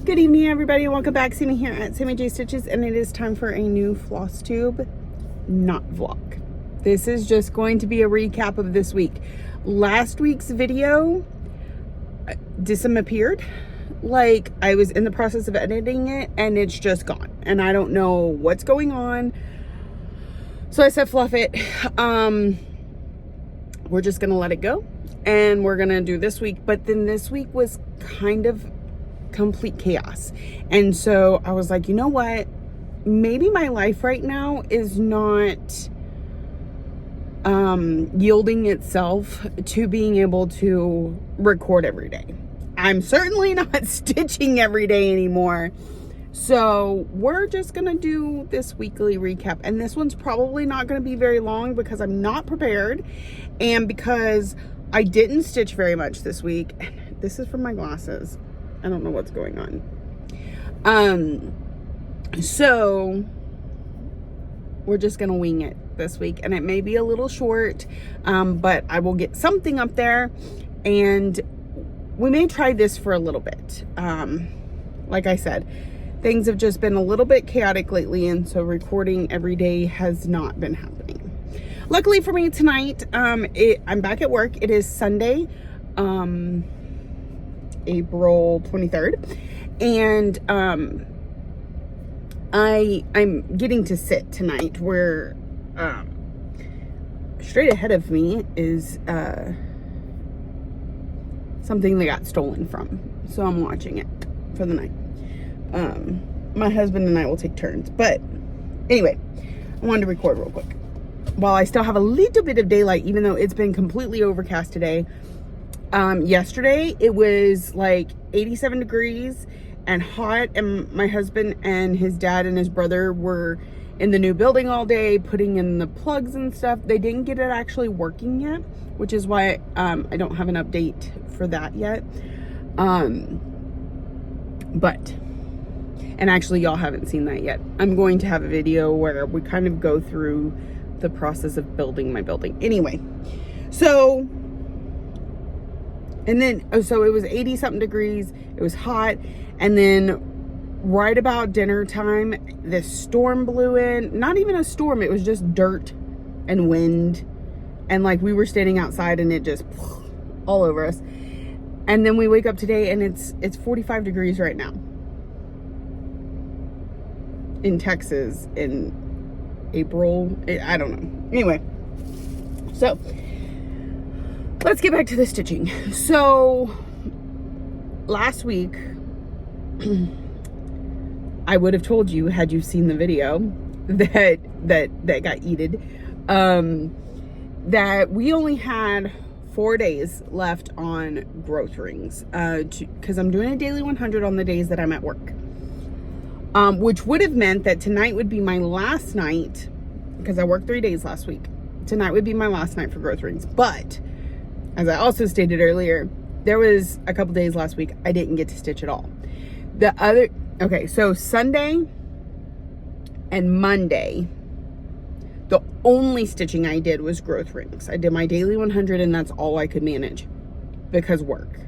Good evening, everybody. Welcome back. Sammy here at Sammy J Stitches, and it is time for a new floss tube, not vlog. This is just going to be a recap of this week. Last week's video disappeared. Like, I was in the process of editing it, and it's just gone. And I don't know what's going on. So I said, fluff it. We're just going to let it go. And we're going to do this week. But then this week was kind of complete chaos. And so I was like, you know what? Maybe my life right now is not yielding itself to being able to record every day. I'm certainly not stitching every day anymore. So we're just gonna do this weekly recap, and this one's probably not gonna be very long because I'm not prepared and because I didn't stitch very much this week. This is from my glasses. I don't know what's going on. So we're just gonna wing it this week, and it may be a little short, but I will get something up there, and we may try this for a little bit. Like I said, things have just been a little bit chaotic lately, and so recording every day has not been happening. Luckily for me tonight, I'm back at work. It is Sunday, April 23rd, and I'm getting to sit tonight where straight ahead of me is something that got stolen from, so I'm watching it for the night. My husband and I will take turns, but anyway, I wanted to record real quick while I still have a little bit of daylight, even though it's been completely overcast today. Yesterday it was like 87 degrees and hot, and my husband and his dad and his brother were in the new building all day putting in the plugs and stuff. They didn't get it actually working yet, which is why I don't have an update for that yet. And actually y'all haven't seen that yet. I'm going to have a video where we kind of go through the process of building my building. Anyway, so it was 80 something degrees. It was hot. And then right about dinner time, this storm blew in. Not even a storm. It was just dirt and wind. And like we were standing outside and it just all over us. And then we wake up today and it's 45 degrees right now in Texas in April. I don't know. Anyway, so let's get back to the stitching. So last week, I would have told you, had you seen the video that got eated, that we only had 4 days left on growth rings, because I'm doing a daily 100 on the days that I'm at work, which would have meant that tonight would be my last night, because I worked 3 days last week. Tonight would be my last night for growth rings. But as I also stated earlier, there was a couple days last week I didn't get to stitch at all. Okay, so Sunday and Monday, the only stitching I did was growth rings. I did my daily 100, and that's all I could manage because work.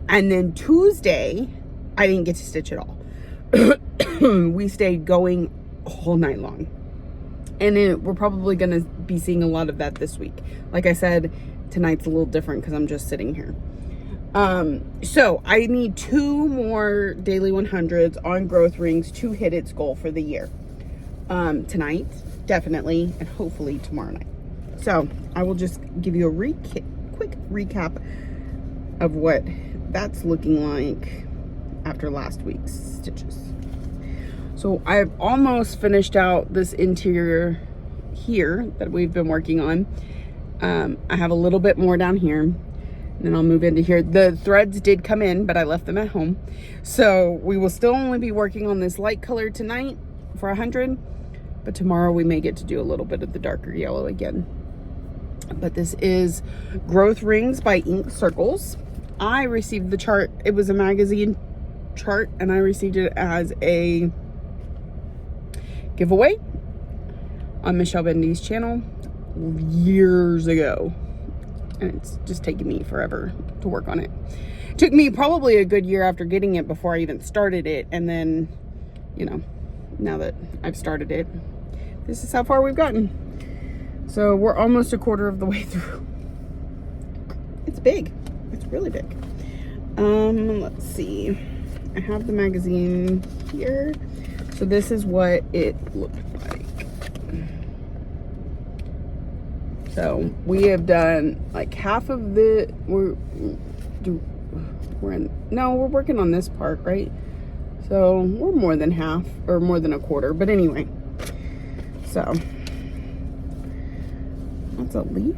And then Tuesday, I didn't get to stitch at all. We stayed going all night long. And we're probably going to be seeing a lot of that this week. Like I said, tonight's a little different because I'm just sitting here. So I need 2 more daily 100s on growth rings to hit its goal for the year. Tonight, definitely, and hopefully tomorrow night. So I will just give you a quick recap of what that's looking like after last week's stitches. So I've almost finished out this interior here that we've been working on. I have a little bit more down here, and then I'll move into here. The threads did come in, but I left them at home. So we will still only be working on this light color tonight for 100, but tomorrow we may get to do a little bit of the darker yellow again. But this is Growth Rings by Ink Circles. I received the chart. It was a magazine chart, and I received it as a giveaway on Michelle Bendy's channel years ago, and it's just taken me forever to work on it. Took me probably a good year after getting it before I even started it. And then, you know, now that I've started it, this is how far we've gotten. So we're almost a quarter of the way through. It's big. It's really big. Let's see. I have the magazine here. So this is what it looked like. So we have done like half of the, we're working on this part, right? So we're more than half, or more than a quarter, but anyway. So that's a leaf.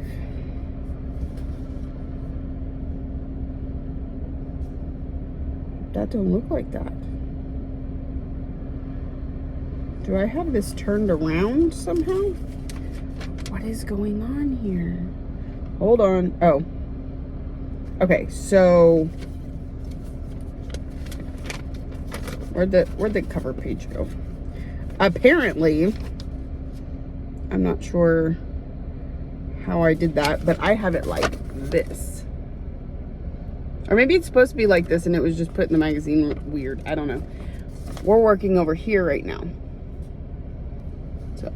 That don't look like that. Do I have this turned around somehow? What is going on here? Hold on. Oh. Okay, so where'd the cover page go? Apparently, I'm not sure how I did that, but I have it like this. Or maybe it's supposed to be like this and it was just put in the magazine weird. I don't know. We're working over here right now. So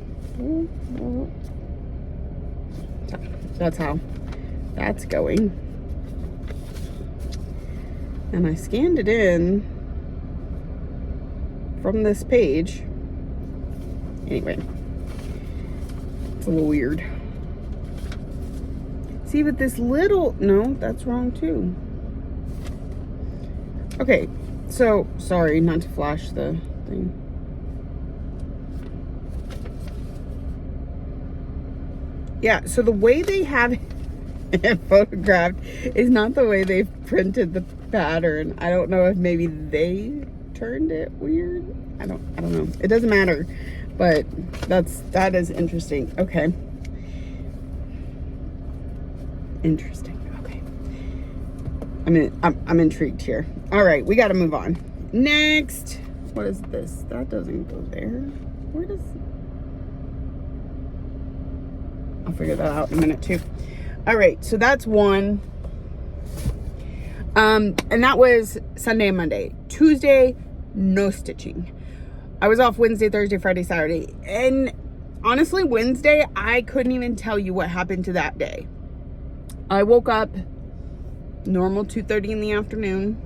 that's how that's going. And I scanned it in from this page. Anyway, it's a little weird. See, but this little, no, that's wrong too. Okay, so sorry not to flash the thing. Yeah, so the way they have it photographed is not the way they printed the pattern. I don't know if maybe they turned it weird. I don't know. It doesn't matter, but that is interesting. Okay. Interesting. Okay. I'm intrigued here. All right, we got to move on. Next, what is this? That doesn't go there. Where does? I'll figure that out in a minute too. All right, so that's one. And that was Sunday and Monday. Tuesday, no stitching. I was off Wednesday, Thursday, Friday, Saturday. And honestly, Wednesday, I couldn't even tell you what happened to that day. I woke up normal 2:30 in the afternoon.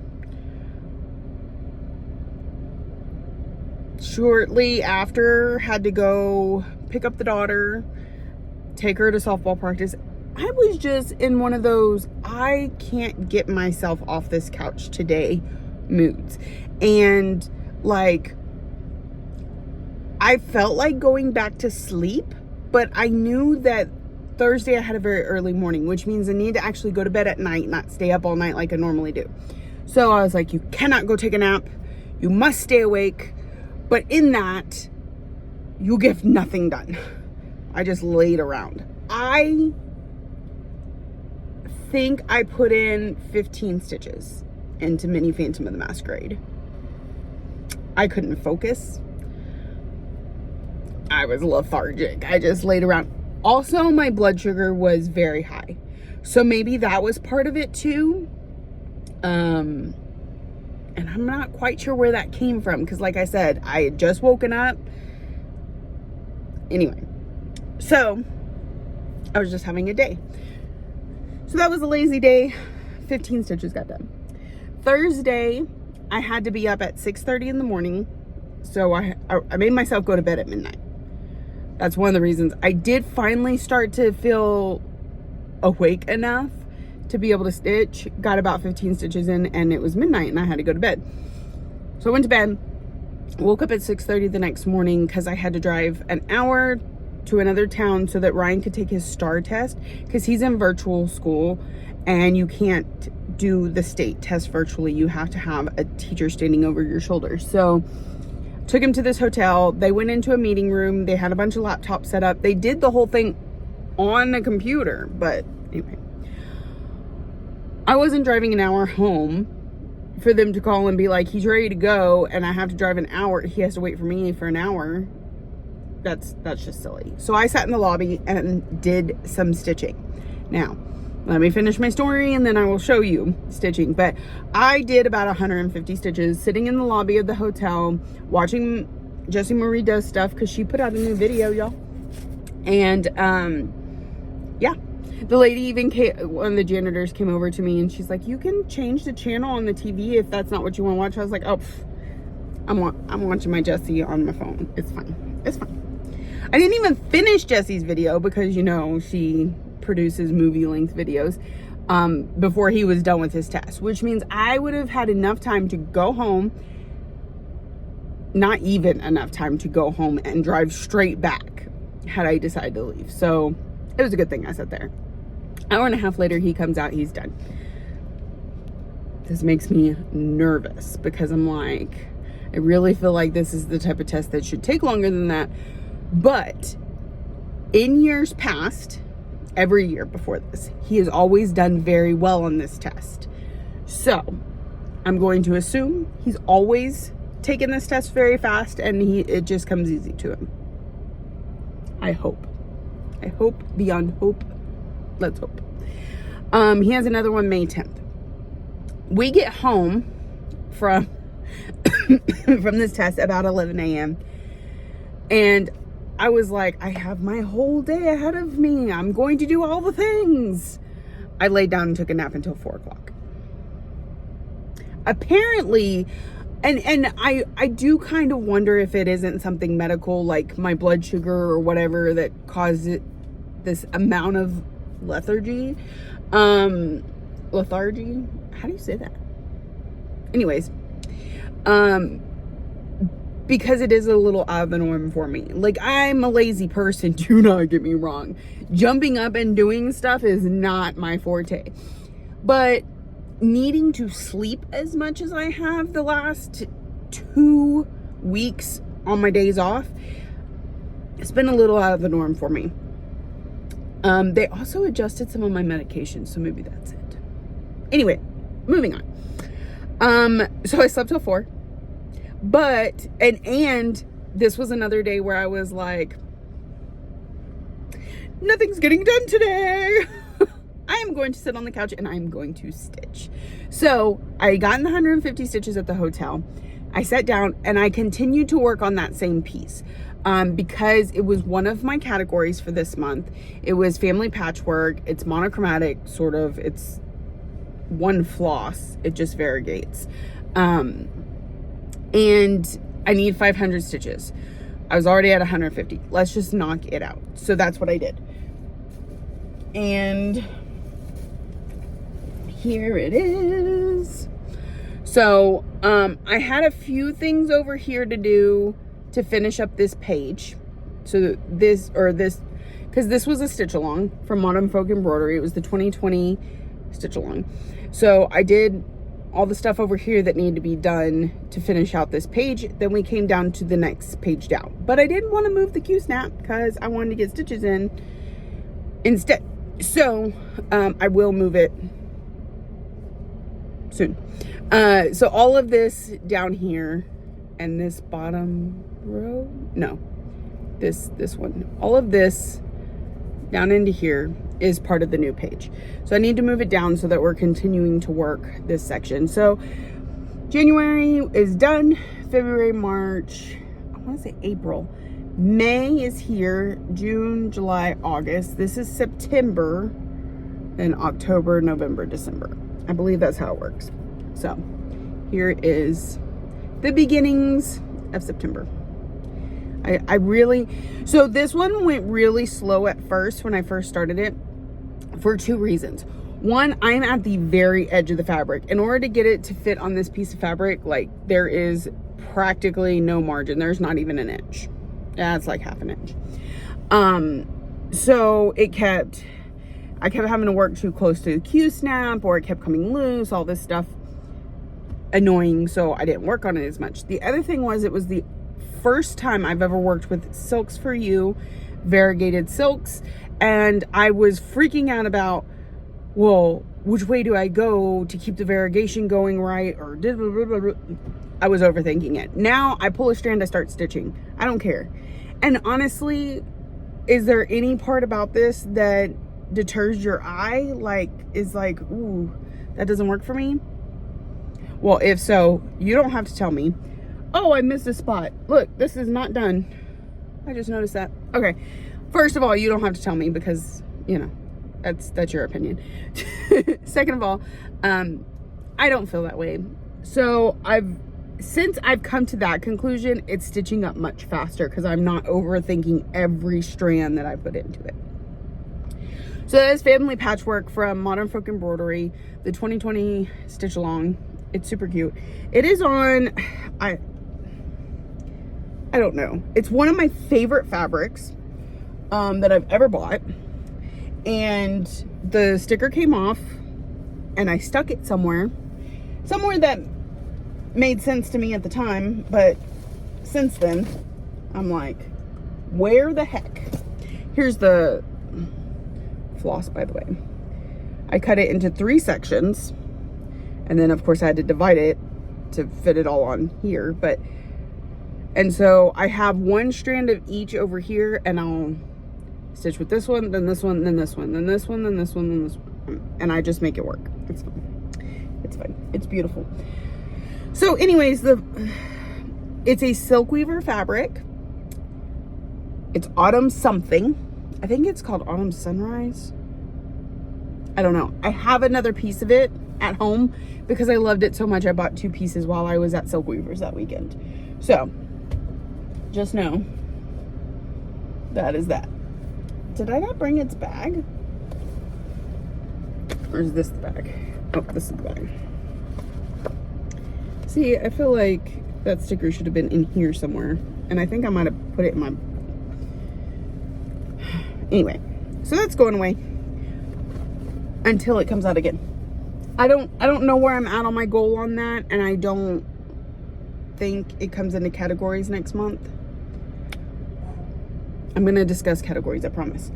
Shortly after, had to go pick up the daughter, take her to softball practice. I was just in one of those, I can't get myself off this couch today moods. And like, I felt like going back to sleep, but I knew that Thursday I had a very early morning, which means I need to actually go to bed at night, not stay up all night like I normally do. So I was like, you cannot go take a nap. You must stay awake. But in that, you get nothing done. I just laid around. I think I put in 15 stitches into Mini Phantom of the Masquerade. I couldn't focus. I was lethargic. I just laid around. Also, my blood sugar was very high. So maybe that was part of it too. And I'm not quite sure where that came from because like I said, I had just woken up. Anyway, so I was just having a day. So that was a lazy day. 15 stitches got done. Thursday, I had to be up at 6:30 in the morning. So I made myself go to bed at midnight. That's one of the reasons. I did finally start to feel awake enough to be able to stitch. Got about 15 stitches in and it was midnight and I had to go to bed. So I went to bed, woke up at 6:30 the next morning because I had to drive an hour to another town so that Ryan could take his STAR test because he's in virtual school and you can't do the state test virtually. You have to have a teacher standing over your shoulder. So took him to this hotel. They went into a meeting room. They had a bunch of laptops set up. They did the whole thing on a computer, but anyway. I wasn't driving an hour home for them to call and be like, he's ready to go, and I have to drive an hour. He has to wait for me for an hour. That's just silly. So I sat in the lobby and did some stitching. Now, Let me finish my story and then I will show you stitching. But I did about 150 stitches sitting in the lobby of the hotel watching Jessie Marie does stuff, because she put out a new video, y'all. And yeah, the lady even came, one of the janitors came over to me and she's like, you can change the channel on the TV if that's not what you want to watch. I was like, oh, I'm watching my Jessie on my phone. It's fine. It's fine. I didn't even finish Jessie's video because, you know, she produces movie length videos before he was done with his test, which means I would have had enough time to go home, not even enough time to go home and drive straight back had I decided to leave. So it was a good thing I sat there. Hour and a half later, he comes out, he's done. This makes me nervous because I'm like, I really feel like this is the type of test that should take longer than that. But in years past, every year before this, he has always done very well on this test. So I'm going to assume he's always taken this test very fast and it just comes easy to him. I hope beyond hope. Let's hope. He has another one May 10th. We get home from from this test about 11 a.m. and I was like, I have my whole day ahead of me. I'm going to do all the things. I laid down and took a nap until 4 o'clock. Apparently, and I do kind of wonder if it isn't something medical, like my blood sugar or whatever, that caused it, this amount of lethargy. Lethargy? How do you say that? Anyways, because it is a little out of the norm for me. Like, I'm a lazy person, do not get me wrong. Jumping up and doing stuff is not my forte. But needing to sleep as much as I have the last 2 weeks on my days off, it's been a little out of the norm for me. They also adjusted some of my medications, so maybe that's it. Anyway, moving on. So I slept till 4. But, and this was another day where I was like, nothing's getting done today. I am going to sit on the couch and I'm going to stitch. So I got in the 150 stitches at the hotel. I sat down and I continued to work on that same piece. Because it was one of my categories for this month. It was family patchwork. It's monochromatic, sort of. It's one floss. It just variegates. And I need 500 stitches. I was already at 150. Let's just knock it out. So that's what I did. And here it is. So I had a few things over here to do to finish up this page. So this, because this was a stitch along from Modern Folk Embroidery. It was the 2020 stitch along. So I did all the stuff over here that needed to be done to finish out this page. Then we came down to the next page down. But I didn't want to move the Q-snap because I wanted to get stitches in instead. So I will move it soon. So all of this down here and this bottom row, no, this one, all of this down into here is part of the new page. So I need to move it down so that we're continuing to work this section. So January is done. February, March, I want to say April. May is here. June, July, August. This is September. Then October, November, December. I believe that's how it works. So here is the beginnings of September. So this one went really slow at first when I first started it for 2 reasons. One, I'm at the very edge of the fabric. In order to get it to fit on this piece of fabric, like, there is practically no margin. There's not even an inch. That's like half an inch. So I kept having to work too close to the Q-snap, or it kept coming loose, all this stuff. Annoying, so I didn't work on it as much. The other thing was, it was the first time I've ever worked with Silks for You, variegated silks, and I was freaking out about, well, which way do I go to keep the variegation going right, or I was overthinking it. Now I pull a strand, I start stitching. I don't care. And honestly, is there any part about this that deters your eye, like is like, ooh, that doesn't work for me. Well, if so, you don't have to tell me, oh, I missed a spot. Look, this is not done. I just noticed that. Okay. First of all, you don't have to tell me because, you know, that's your opinion. Second of all, I don't feel that way. So since I've come to that conclusion, it's stitching up much faster because I'm not overthinking every strand that I put into it. So that is Family Patchwork from Modern Folk Embroidery, the 2020 stitch along. It's super cute. It is on, I don't know. It's one of my favorite fabrics that I've ever bought. And the sticker came off and I stuck it somewhere that made sense to me at the time. But since then, I'm like, where the heck? Here's the floss, by the way. I cut it into 3 sections. And then, of course, I had to divide it to fit it all on here. And so I have 1 strand of each over here, and I'll stitch with this one, then this one, then this one, then this one, then this one, then this one. And I just make it work. It's fine. It's fine. It's beautiful. So anyways, it's a silk weaver fabric. It's Autumn something. I think it's called Autumn Sunrise. I don't know. I have another piece of it at home because I loved it so much. I bought 2 pieces while I was at Silk Weavers that weekend. So just know that is that. Did I not bring its bag? Or is this the bag? Oh, this is the bag. See, I feel like that sticker should have been in here somewhere. And I think I might have put it in my... Anyway, so that's going away until it comes out again. I don't know where I'm at on my goal on that, and I don't think it comes into categories next month. I'm gonna discuss categories, I promise.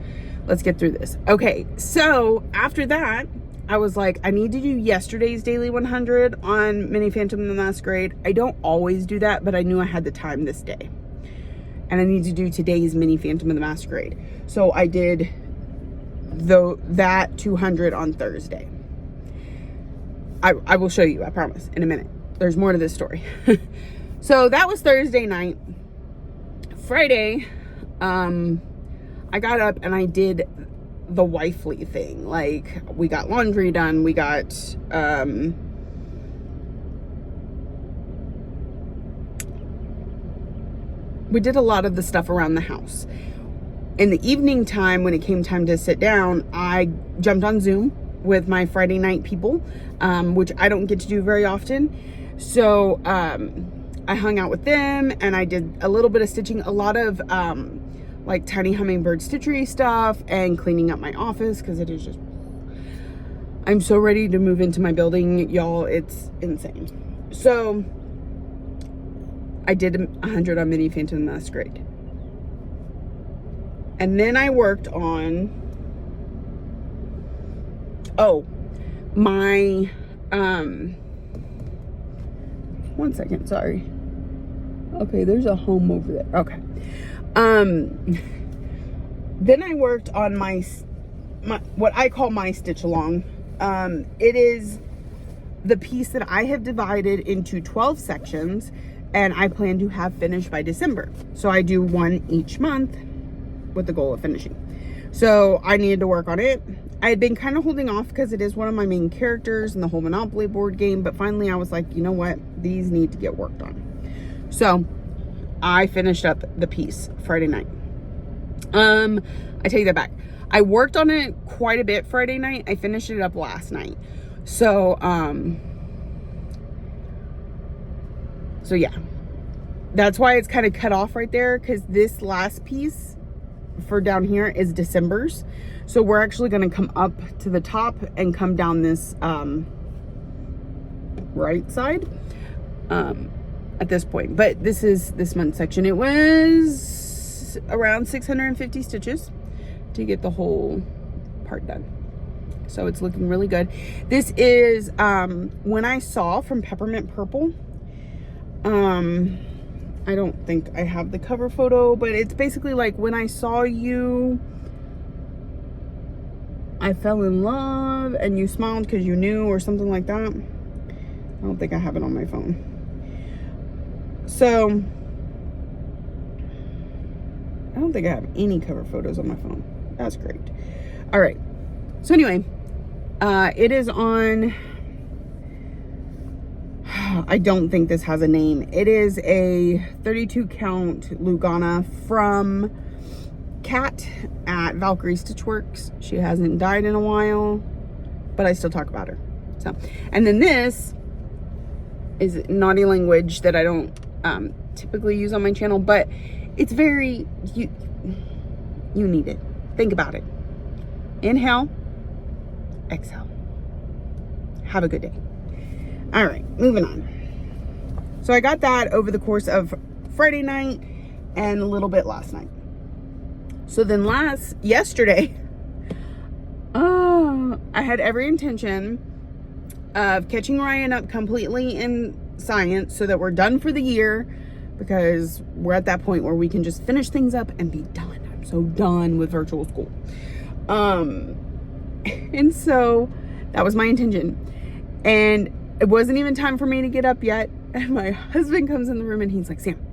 Let's get through this. Okay, so after that, I was like, I need to do yesterday's Daily 100 on Mini Phantom the Masquerade. I don't always do that, but I knew I had the time this day. And I need to do today's Mini Phantom of the Masquerade. So I did that 200 on Thursday. I will show you, I promise, in a minute. There's more to this story. So that was Thursday night. Friday, I got up and I did the wifely thing. Like, we got laundry done. We got, we did a lot of the stuff around the house. In the evening time, when it came time to sit down, I jumped on Zoom with my Friday night people, which I don't get to do very often. So I hung out with them and I did a little bit of stitching, a lot of like tiny hummingbird stitchery stuff and cleaning up my office because it is just, I'm so ready to move into my building, y'all. It's insane. So I did 100 on Mini Phantom Masquerade. And then I worked on, my, one second, sorry. Okay, there's a home over there. Okay. Then I worked on my what I call my stitch along. It is the piece that I have divided into 12 sections and I plan to have finished by December. So I do 1 each month with the goal of finishing. So I needed to work on it. I had been kind of holding off because it is one of my main characters in the whole Monopoly board game, but finally I was like, you know what? These need to get worked on. So I finished up the piece Friday night. I take that back. I worked on it quite a bit Friday night. I finished it up last night. So yeah, that's why it's kind of cut off right there, because this last piece for down here is December's. So we're actually going to come up to the top and come down this right side at this point. But this is this month's section. It was around 650 stitches to get the whole part done. So it's looking really good. This is When I Saw from Peppermint Purple. I don't think I have the cover photo, but it's basically like When I Saw You I fell in love and you smiled because you knew, or something like that. I don't think I have it on my phone. So I don't think I have any cover photos on my phone. That's great. All right. So anyway, it is on, I don't think this has a name. It is a 32 count Lugana from Kat at Valkyrie Stitchworks. She hasn't died in a while, but I still talk about her. So, and then this is naughty language that I don't typically use on my channel, but it's very, you need it. Think about it. Inhale, exhale. Have a good day. All right, moving on. So I got that over the course of Friday night and a little bit last night. So then yesterday, I had every intention of catching Ryan up completely in science so that we're done for the year, because we're at that point where we can just finish things up and be done. I'm so done with virtual school. And so that was my intention. And it wasn't even time for me to get up yet. And my husband comes in the room and he's like, Sam.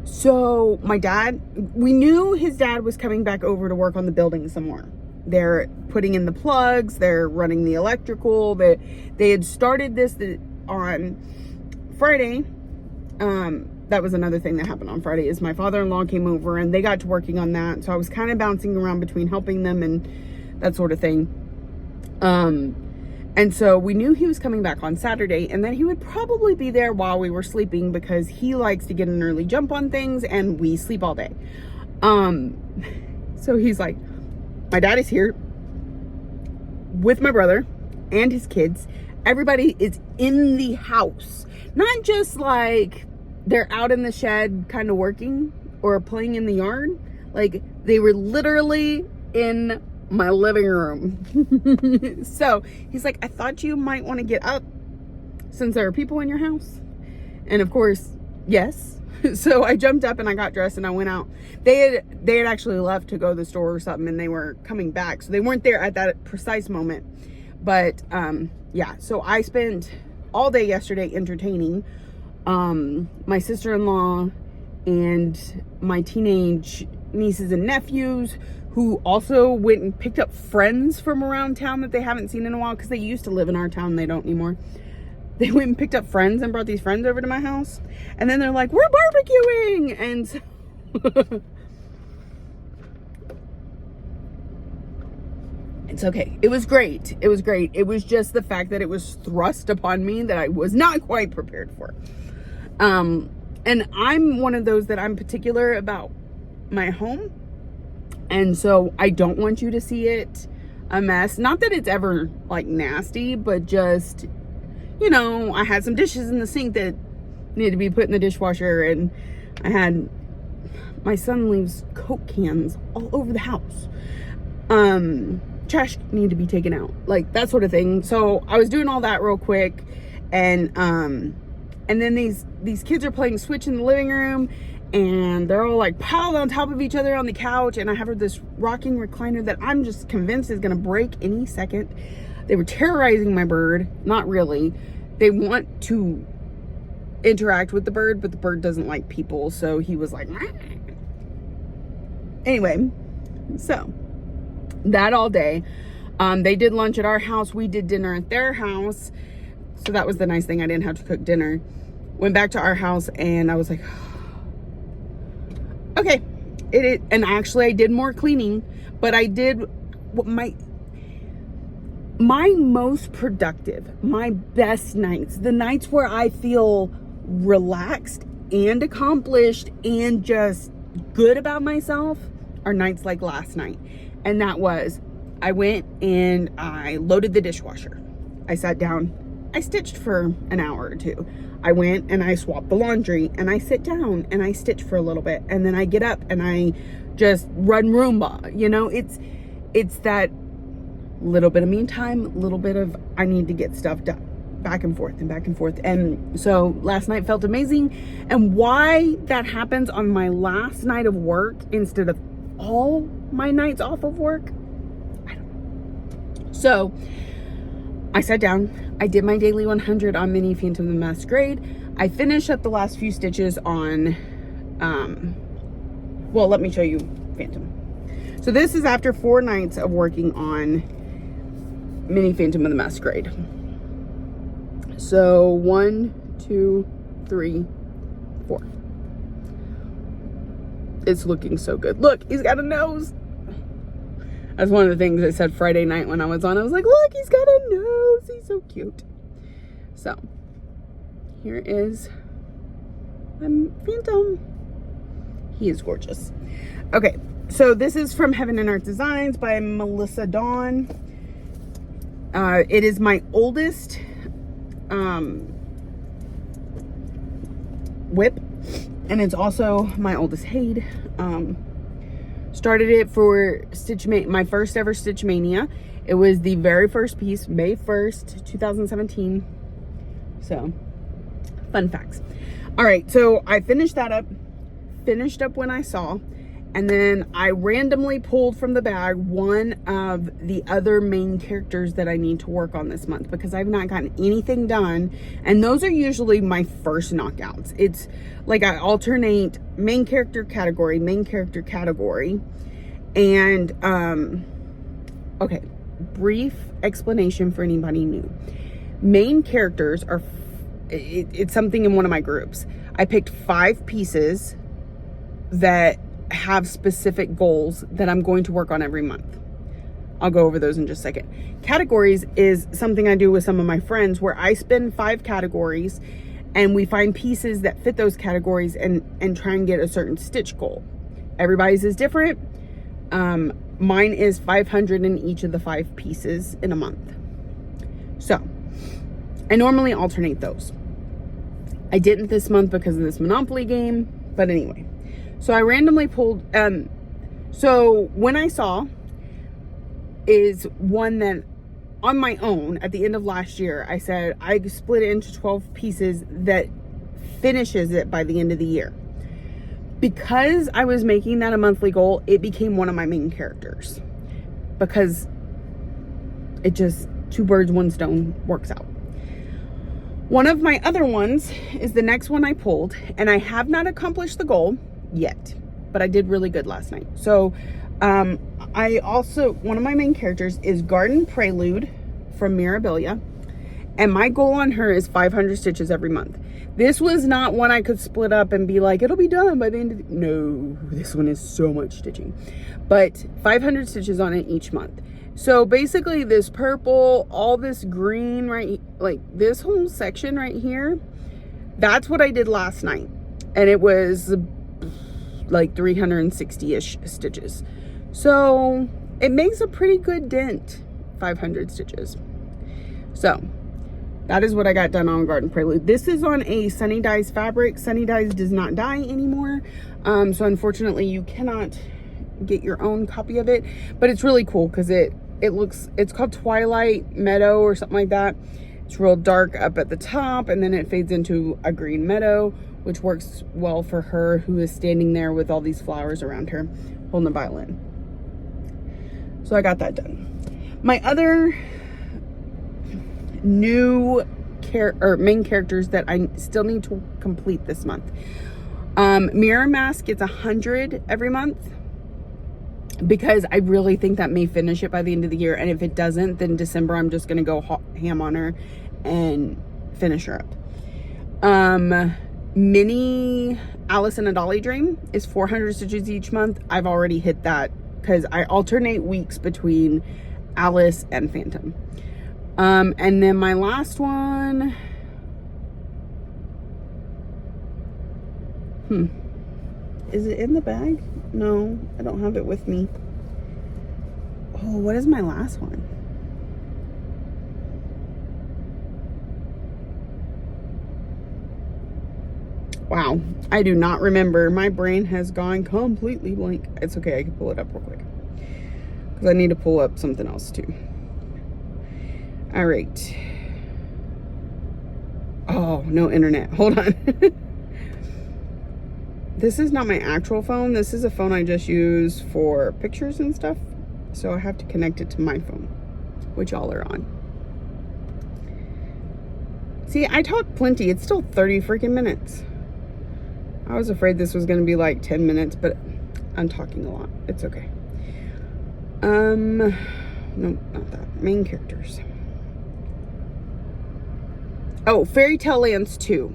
So my dad, we knew his dad was coming back over to work on the building some more. They're putting in the plugs, they're running the electrical. They had started this on Friday. That was another thing that happened on Friday, is my father-in-law came over and they got to working on that. So I was kind of bouncing around between helping them and that sort of thing. And so we knew he was coming back on Saturday, and that he would probably be there while we were sleeping, because he likes to get an early jump on things and we sleep all day. So he's like, my dad is here with my brother and his kids. Everybody is in the house, not just like they're out in the shed kind of working or playing in the yard. Like, they were literally in my living room. So he's like, I thought you might want to get up since there are people in your house. And of course, yes. So I jumped up and I got dressed and I went out. They had actually left to go to the store or something, and they were coming back, so they weren't there at that precise moment. But yeah, so I spent all day yesterday entertaining my sister-in-law and my teenage nieces and nephews, who also went and picked up friends from around town that they haven't seen in a while, because they used to live in our town. They don't anymore. They went and picked up friends and brought these friends over to my house. And then they're like, we're barbecuing. And so it's okay. It was great. It was great. It was just the fact that it was thrust upon me that I was not quite prepared for. And I'm one of those that I'm particular about my home. And so I don't want you to see it a mess. Not that it's ever like nasty, but just, you know, I had some dishes in the sink that needed to be put in the dishwasher, and I had, my son leaves Coke cans all over the house. Trash need to be taken out, like that sort of thing. So I was doing all that real quick, and then these kids are playing Switch in the living room, and they're all like piled on top of each other on the couch, and I have this rocking recliner that I'm just convinced is gonna break any second. They were terrorizing my bird. Not really. They want to interact with the bird, but the bird doesn't like people, so he was like, "Meh." Anyway, so that all day. They did lunch at our house. We did dinner at their house. So that was the nice thing. I didn't have to cook dinner. Went back to our house, and I was like, okay. And actually I did more cleaning, but I did my most productive, my best nights, the nights where I feel relaxed and accomplished and just good about myself, are nights like last night. And that was, I went and I loaded the dishwasher. I sat down, I stitched for an hour or two. I went and I swapped the laundry, and I sit down and I stitch for a little bit, and then I get up and I just run Roomba. You know, it's that little bit of me time, little bit of I need to get stuff done, back and forth and back and forth. And so last night felt amazing. And why that happens on my last night of work instead of all my nights off of work So I sat down, I did my daily 100 on Mini Phantom the Masquerade. I finished up the last few stitches on, well, let me show you Phantom. So this is after 4 nights of working on Mini Phantom of the Masquerade. So 1, 2, 3, 4. It's looking so good. Look, he's got a nose. That's one of the things I said Friday night when I was on. I was like, look, he's got a nose. He's so cute. So here is my Phantom. He is gorgeous. Okay, so this is from Heaven and Earth Designs by Melissa Dawn. It is my oldest whip, and it's also my oldest Hade. Started it for my first ever Stitch Mania. It was the very first piece, May 1st, 2017. So, fun facts. All right, so I finished up When I Saw, and then I randomly pulled from the bag one of the other main characters that I need to work on this month, because I've not gotten anything done, and those are usually my first knockouts. It's like I alternate main character category, and okay, brief explanation for anybody new. Main characters are, it's something in one of my groups. I picked 5 pieces that have specific goals that I'm going to work on every month. I'll go over those in just a second. Categories is something I do with some of my friends, where I spend 5 categories and we find pieces that fit those categories and try and get a certain stitch goal. Everybody's is different. Mine is 500 in each of the 5 pieces in a month. So I normally alternate those. I didn't this month because of this Monopoly game, but anyway. So I randomly pulled, so When I Saw is one that on my own at the end of last year, I said I split it into 12 pieces that finishes it by the end of the year. Because I was making that a monthly goal, it became one of my main characters, because it just, 2 birds, 1 stone works out. One of my other ones is the next one I pulled, and I have not accomplished the goal yet, but I did really good last night. So I also, one of my main characters is Garden Prelude from Mirabilia, and my goal on her is 500 stitches every month. This was not one I could split up and be like, it'll be done by the end of the, no, this one is so much stitching, but 500 stitches on it each month. So basically this purple, all this green, right, like this whole section right here, that's what I did last night, and it was like 360-ish stitches. So it makes a pretty good dent, 500 stitches. So that is what I got done on Garden Prelude. This is on a Sunny Dyes fabric. Sunny Dyes does not dye anymore. So unfortunately you cannot get your own copy of it, but it's really cool because it's called Twilight Meadow or something like that. It's real dark up at the top, and then it fades into a green meadow, which works well for her, who is standing there with all these flowers around her holding a violin. So I got that done. My other new main characters that I still need to complete this month. Mirror Mask gets 100 every month, because I really think that may finish it by the end of the year, and if it doesn't, then December I'm just gonna go ham on her and finish her up. Mini Alice in a Dolly Dream is 400 stitches each month. I've already hit that because I alternate weeks between Alice and Phantom. And then my last one, is it in the bag? No, I don't have it with me. Oh, what is my last one? Wow, I do not remember. My brain has gone completely blank. It's okay, I can pull it up real quick, because I need to pull up something else too. All right. Oh, no internet. Hold on. This is not my actual phone. This is a phone I just use for pictures and stuff. So I have to connect it to my phone. which y'all are on. See, I talk plenty. It's still 30 freaking minutes. I was afraid this was going to be like 10 minutes, but I'm talking a lot. It's okay. No, not that. Main characters. Oh, Fairy Tale Lands 2.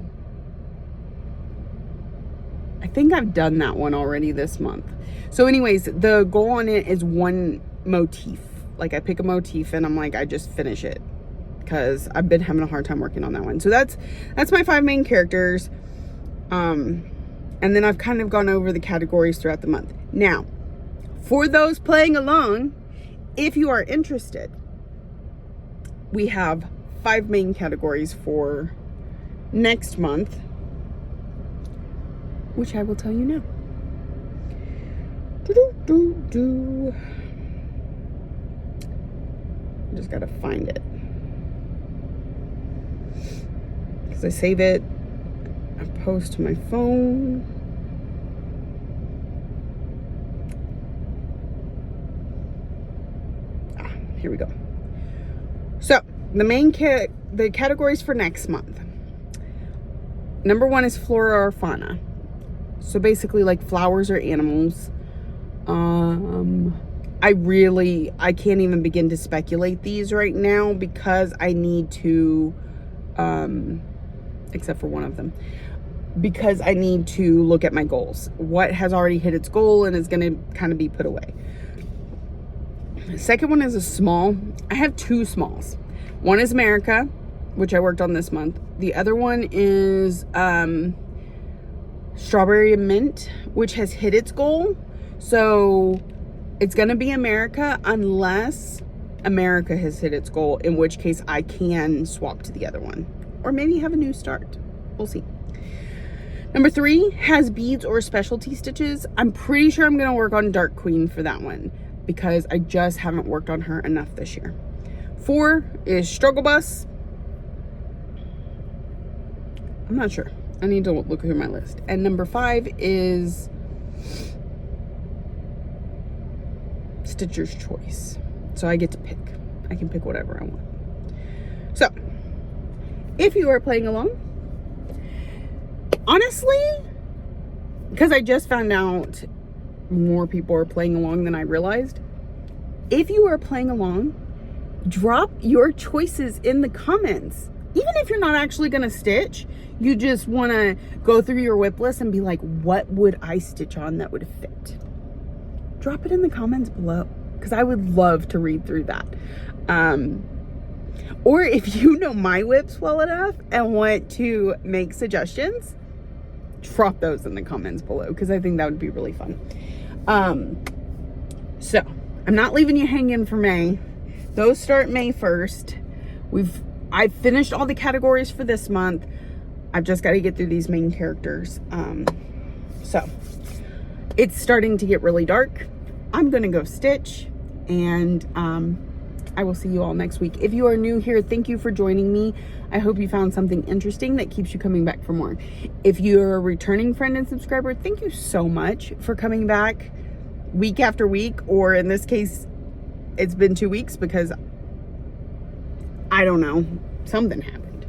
I think I've done that one already this month. So anyways, the goal on it is one motif. Like I pick a motif and I'm like, I just finish it. Because I've been having a hard time working on that one. So that's my 5 main characters. And then I've kind of gone over the categories throughout the month. Now, for those playing along, if you are interested, we have 5 main categories for next month, which I will tell you now. I just gotta find it. Because I save it, I post to my phone. Here we go. So the categories for next month. Number 1 is flora or fauna. So basically like flowers or animals. I can't even begin to speculate these right now because I need to, except for one of them, because I need to look at my goals. What has already hit its goal and is going to kind of be put away. The second one is a small. I have 2 smalls. One is America, which I worked on this month. The other one is Strawberry and Mint, which has hit its goal. So it's going to be America unless America has hit its goal, in which case I can swap to the other one. Or maybe have a new start. We'll see. Number 3 has beads or specialty stitches. I'm pretty sure I'm going to work on Dark Queen for that one, because I just haven't worked on her enough this year. 4 is Struggle Bus. I'm not sure. I need to look through my list. And number 5 is Stitcher's Choice. So I get to pick. I can pick whatever I want. So, if you are playing along, honestly, because I just found out more people are playing along than I realized. If you are playing along, drop your choices in the comments. Even if you're not actually going to stitch, you just want to go through your whip list and be like, what would I stitch on that would fit? Drop it in the comments below, because I would love to read through that. Or if you know my whips well enough and want to make suggestions, drop those in the comments below, because I think that would be really fun. So I'm not leaving you hanging for May. Those start May 1st. I've finished all the categories for this month. I've just got to get through these main characters. So it's starting to get really dark. I'm gonna go stitch, and I will see you all next week. If you are new here, thank you for joining me. I hope you found something interesting that keeps you coming back for more. If you're a returning friend and subscriber, thank you so much for coming back week after week, or in this case, it's been 2 weeks because I don't know, something happened.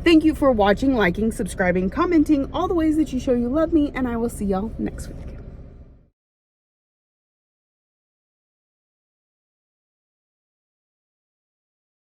Thank you for watching, liking, subscribing, commenting, all the ways that you show you love me, and I will see y'all next week.